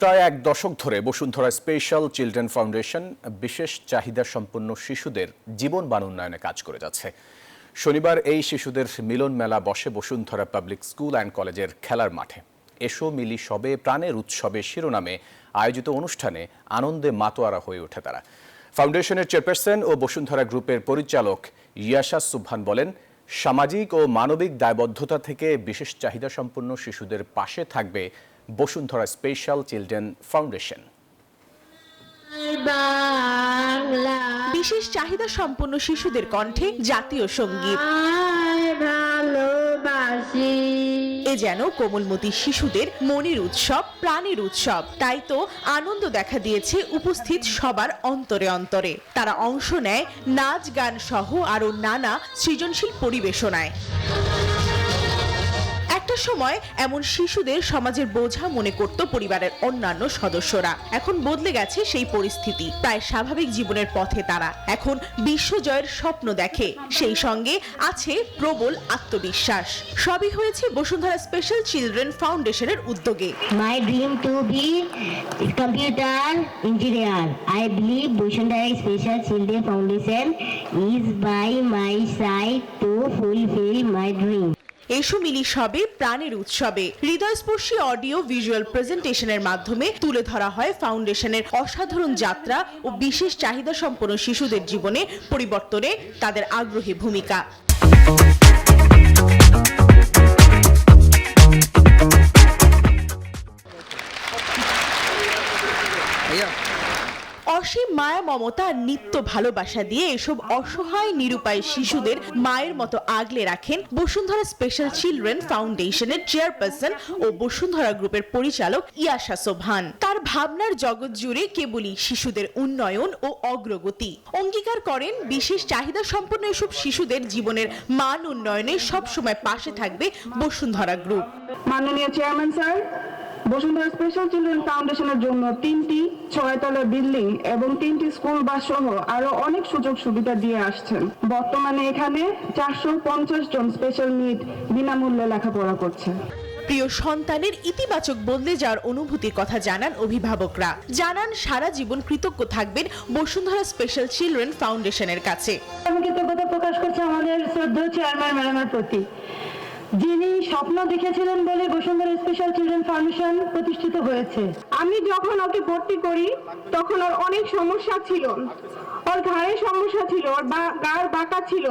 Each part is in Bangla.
প্রায় এক দশক ধরে বসুন্ধরা স্পেশাল চিলড্রেন ফাউন্ডেশন বিশেষ চাহিদা সম্পন্ন শিশুদের জীবন মান উন্নয়নে কাজ করে যাচ্ছে। শনিবার এই শিশুদের মিলন মেলা বসে বসুন্ধরা পাবলিক স্কুল অ্যান্ড কলেজের খেলার মাঠে। এসো মিলি সবে প্রাণের উৎসবে শিরোনামে আয়োজিত অনুষ্ঠানে আনন্দে মাতোয়ারা হয়ে ওঠে তারা। ফাউন্ডেশনের চেয়ারপারসন ও বসুন্ধরা গ্রুপের পরিচালক ইয়াশা সুবহান বলেন, সামাজিক ও মানবিক দায়বদ্ধতা থেকে বিশেষ চাহিদা সম্পন্ন শিশুদের পাশে থাকবে বসুন্ধরা স্পেশাল চিলড্রেন ফাউন্ডেশন। বিশেষ চাহিদা সম্পন্ন শিশুদের কণ্ঠে জাতীয় সঙ্গীত। এ যেন কোমলমতি শিশুদের মনের উৎসব, প্রাণের উৎসব। তাই তো আনন্দ দেখা দিয়েছে উপস্থিত সবার অন্তরে অন্তরে। তারা অংশ নেয় নাচ গান সহ আরো নানা সৃজনশীল পরিবেশনায়। একটা সময় এমন শিশুদের সমাজের বোঝা মনে করত পরিবারের অন্যান্য সদস্যরা। এখন বদলে গেছে সেই পরিস্থিতি। প্রায় স্বাভাবিক জীবনের পথে তারা এখন বিশ্বজয়ের স্বপ্ন দেখে। সেই সঙ্গে আছে প্রবল আত্মবিশ্বাস। সবই হয়েছে বসুন্ধরা স্পেশাল চিলড্রেন ফাউন্ডেশনের উদ্যোগে। My dream to be computer engineer. I believe Bosundhara Special Children Foundation is by my side to fulfill my dream. এসো মিলি সবে প্রাণের উৎসবে হৃদয়স্পর্শী অডিও ভিজুয়াল প্রেজেন্টেশনের মাধ্যমে তুলে ধরা হয় ফাউন্ডেশনের অসাধারণ যাত্রা ও বিশেষ চাহিদা সম্পন্ন শিশুদের জীবনে পরিবর্তনে তাদের আগ্রহী ভূমিকা। অসীম মায়া মমতা আর নিত্য ভালোবাসা দিয়ে এসব অসহায় নিরুপায় শিশুদের মায়ের মতো আগলে রাখেন বসুন্ধরা স্পেশাল চিলড্রেন ফাউন্ডেশনের চেয়ারপারসন ও বসুন্ধরা গ্রুপের পরিচালক ইয়াশা সুবহান। তার ভাবনার জগৎ জুড়ে কেবলই শিশুদের উন্নয়ন ও অগ্রগতি। অঙ্গীকার করেন বিশেষ চাহিদা সম্পন্ন এসব শিশুদের জীবনের মান উন্নয়নে সবসময় পাশে থাকবে বসুন্ধরা গ্রুপ। মাননীয় chairman sir, Bashundhara special children ফাউন্ডেশনের জন্য 3টি 6তলা বিল্ডিং এবং 3টি স্কুল বাস সহ আরো অনেক সুযোগ সুবিধা দিয়ে আসছেন। বর্তমানে এখানে 450 জন স্পেশাল নিড বিনামূল্যে লেখাপড়া করছে। প্রিয় সন্তানের ইতিবাচক বদলে যাওয়ার অনুভূতির কথা জানান অভিভাবকরা। জানান সারা জীবন কৃতজ্ঞ থাকবেন বসুন্ধরা স্পেশাল চিলড্রেন ফাউন্ডেশনের কাছে। আমি কৃতজ্ঞতা প্রকাশ করছি আমাদের শ্রদ্ধেয় চেয়ারম্যান ম্যাডামের প্রতি, যিনি স্বপ্ন দেখেছিলেন বলে বসুন্ধরা স্পেশাল চিলড্রেন ফাউন্ডেশন প্রতিষ্ঠিত হয়েছে। আমি যখন ওকে ভর্তি করি তখন ওর অনেক সমস্যা ছিল। ওর ঘাড়ে সমস্যা ছিল, ওর গাড় বাঁকা ছিল,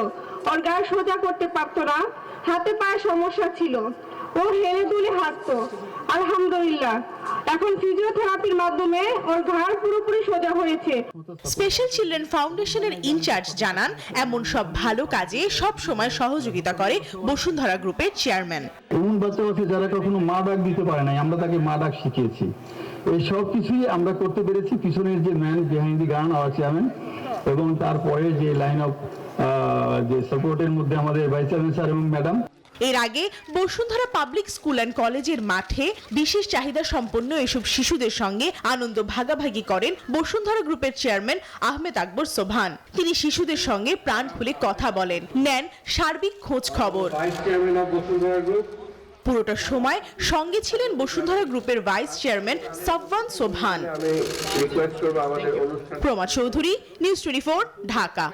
ওর গাড় সোজা করতে পারতো না, হাতে পায়ে সমস্যা ছিল, ও হেলে দুলে হাঁটতো। আলহামদুলিল্লাহ এখন ফিজিওথেরাপির মাধ্যমে ওর ঘাড় পুরোপুরি সোজা হয়েছে। স্পেশাল চিলড্রেন ফাউন্ডেশনের ইনচার্জ জানান, এমন সব ভালো কাজে সব সময় সহযোগিতা করে বসুন্ধরা গ্রুপের চেয়ারম্যান। এমন বাচ্চা আছে যারা কখনো মা ডাক দিতে পারে নাই, আমরা তাকে মা ডাক শিখিয়েছি। এই সব কিছুই আমরা করতে পেরেছি পিছনের যে ম্যান বিহাইন্ড দি গান আওয়ার চেয়ারম্যান, এবং তারপরে যে লাইন অফ যে সাপোর্টের মধ্যে আমাদের ভাইস চেয়ারম্যান স্যার এবং ম্যাডাম। এর আগে বসুন্ধরা পাবলিক স্কুল অ্যান্ড কলেজের মাঠে বিশেষ চাহিদা সম্পন্ন এসব শিশুদের সঙ্গে আনন্দ ভাগাভাগি করেন বসুন্ধরা গ্রুপের চেয়ারম্যান আহমেদ আকবর সোবহান। তিনি শিশুদের সঙ্গে প্রাণ খুলে কথা বলেন, নেন সার্বিক খোঁজ খবর। পুরোটা সময় সঙ্গে ছিলেন বসুন্ধরা গ্রুপের vice chairman Safwan Sobhan. প্রমা Chowdhury, news 24, Dhaka.